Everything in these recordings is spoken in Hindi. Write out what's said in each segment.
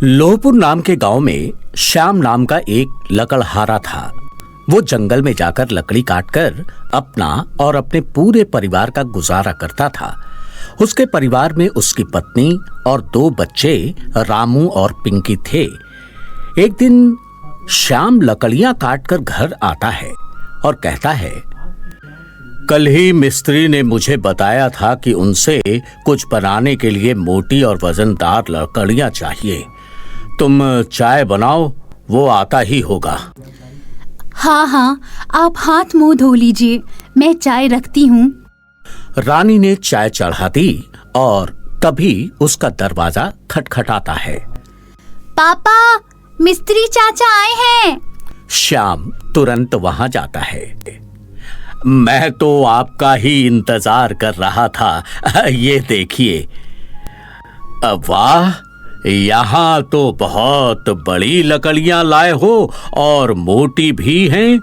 लोहपुर नाम के गांव में श्याम नाम का एक लकड़हारा था। वो जंगल में जाकर लकड़ी काटकर अपना और अपने पूरे परिवार का गुजारा करता था। उसके परिवार में उसकी पत्नी और 2 बच्चे रामू और पिंकी थे। एक दिन श्याम लकड़ियां काटकर घर आता है और कहता है, कल ही मिस्त्री ने मुझे बताया था कि उनसे कुछ बनाने के लिए मोटी और वजनदार लकड़ियां चाहिए। तुम चाय बनाओ, वो आता ही होगा। हाँ, आप हाथ मुंह धो लीजिए, मैं चाय रखती हूँ। रानी ने चाय चढ़ा दी और तभी उसका दरवाजा खटखटाता है। पापा, मिस्त्री चाचा आए हैं। श्याम तुरंत वहां जाता है। मैं तो आपका ही इंतजार कर रहा था। ये देखिए, वाह, यहाँ तो बहुत बड़ी लकड़ियां लाए हो और मोटी भी हैं।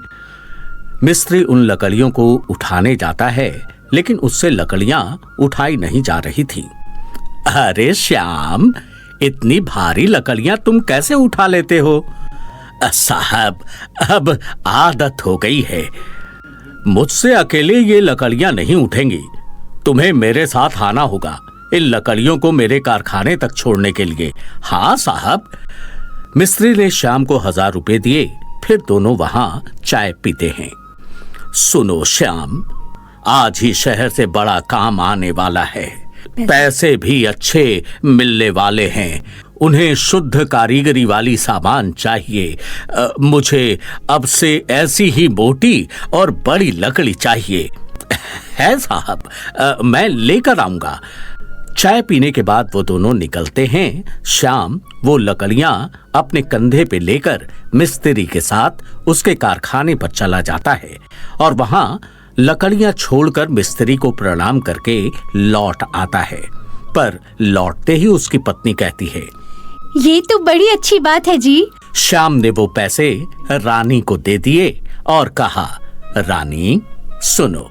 मिस्त्री उन लकड़ियों को उठाने जाता है, लेकिन उससे लकड़ियां उठाई नहीं जा रही थी। अरे श्याम, इतनी भारी लकड़ियां तुम कैसे उठा लेते हो? साहब, अब आदत हो गई है। मुझसे अकेले ये लकड़ियां नहीं उठेंगी। तुम्हें मेरे साथ आना होगा इन लकड़ियों को मेरे कारखाने तक छोड़ने के लिए। हाँ साहब। मिस्त्री ने श्याम को 1000 रुपए दिए। फिर दोनों वहां चाय पीते हैं। सुनो श्याम, आज ही शहर से बड़ा काम आने वाला है। पैसे भी अच्छे मिलने वाले हैं। उन्हें शुद्ध कारीगरी वाली सामान चाहिए। मुझे अब से ऐसी ही मोटी और बड़ी लकड़ी चाहिए। है साहब, मैं लेकर आऊंगा। चाय पीने के बाद वो दोनों निकलते हैं। श्याम वो लकड़ियां अपने कंधे पे लेकर मिस्त्री के साथ उसके कारखाने पर चला जाता है और वहां लकड़ियां छोड़कर मिस्त्री को प्रणाम करके लौट आता है। पर लौटते ही उसकी पत्नी कहती है, ये तो बड़ी अच्छी बात है जी। श्याम ने वो पैसे रानी को दे दिए और कहा, रानी सुनो,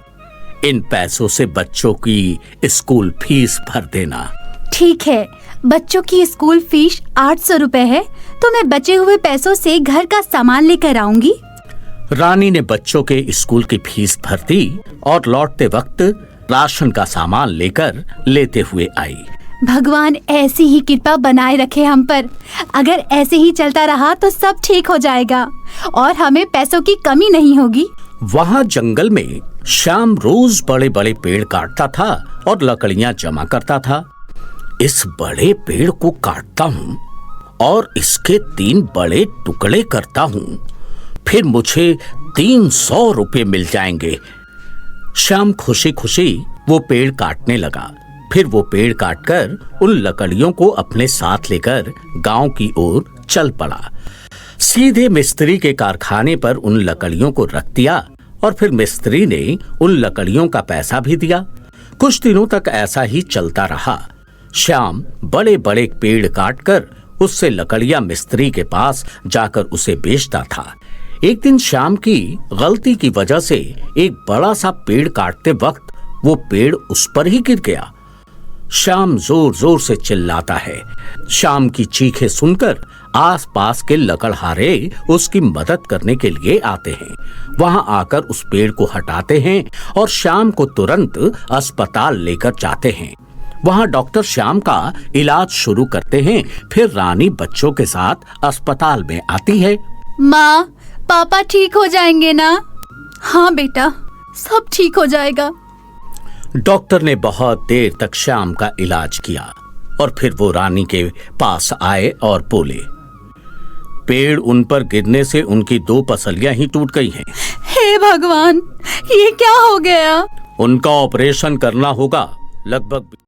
इन पैसों से बच्चों की स्कूल फीस भर देना। ठीक है, बच्चों की स्कूल फीस 800 रुपए है, तो मैं बचे हुए पैसों से घर का सामान लेकर आऊंगी। रानी ने बच्चों के स्कूल की फीस भर दी और लौटते वक्त राशन का सामान लेकर लेते हुए आई। भगवान ऐसी ही कृपा बनाए रखे हम पर। अगर ऐसे ही चलता रहा तो सब ठीक हो जाएगा और हमें पैसों की कमी नहीं होगी। वहाँ जंगल में श्याम रोज बड़े बड़े पेड़ काटता था और लकड़ियां जमा करता था। इस बड़े पेड़ को काटता हूँ और इसके 3 बड़े टुकड़े करता हूँ, फिर मुझे 300 रुपए मिल जाएंगे। श्याम खुशी खुशी वो पेड़ काटने लगा। फिर वो पेड़ काटकर उन लकड़ियों को अपने साथ लेकर गांव की ओर चल पड़ा। सीधे मिस्त्री के कारखाने पर उन लकड़ियों को रख दिया और फिर मिस्त्री ने उन लकड़ियों का पैसा भी दिया। कुछ दिनों तक ऐसा ही चलता रहा। श्याम बड़े बड़े पेड़ काटकर उससे लकड़ियां मिस्त्री के पास जाकर उसे बेचता था। एक दिन श्याम की गलती की वजह से एक बड़ा सा पेड़ काटते वक्त वो पेड़ उस पर ही गिर गया। श्याम जोर जोर से चिल्लाता है। श्याम की चीखें सुनकर आसपास के लकड़हारे उसकी मदद करने के लिए आते हैं। वहां आकर उस पेड़ को हटाते हैं और श्याम को तुरंत अस्पताल लेकर जाते हैं। वहां डॉक्टर श्याम का इलाज शुरू करते हैं। फिर रानी बच्चों के साथ अस्पताल में आती है। माँ, पापा ठीक हो जाएंगे ना? हाँ बेटा, सब ठीक हो जाएगा। डॉक्टर ने बहुत देर तक श्याम का इलाज किया और फिर वो रानी के पास आए और बोले, पेड़ उन पर गिरने से उनकी 2 पसलियां ही टूट गई हैं। हे भगवान, ये क्या हो गया? उनका ऑपरेशन करना होगा। लगभग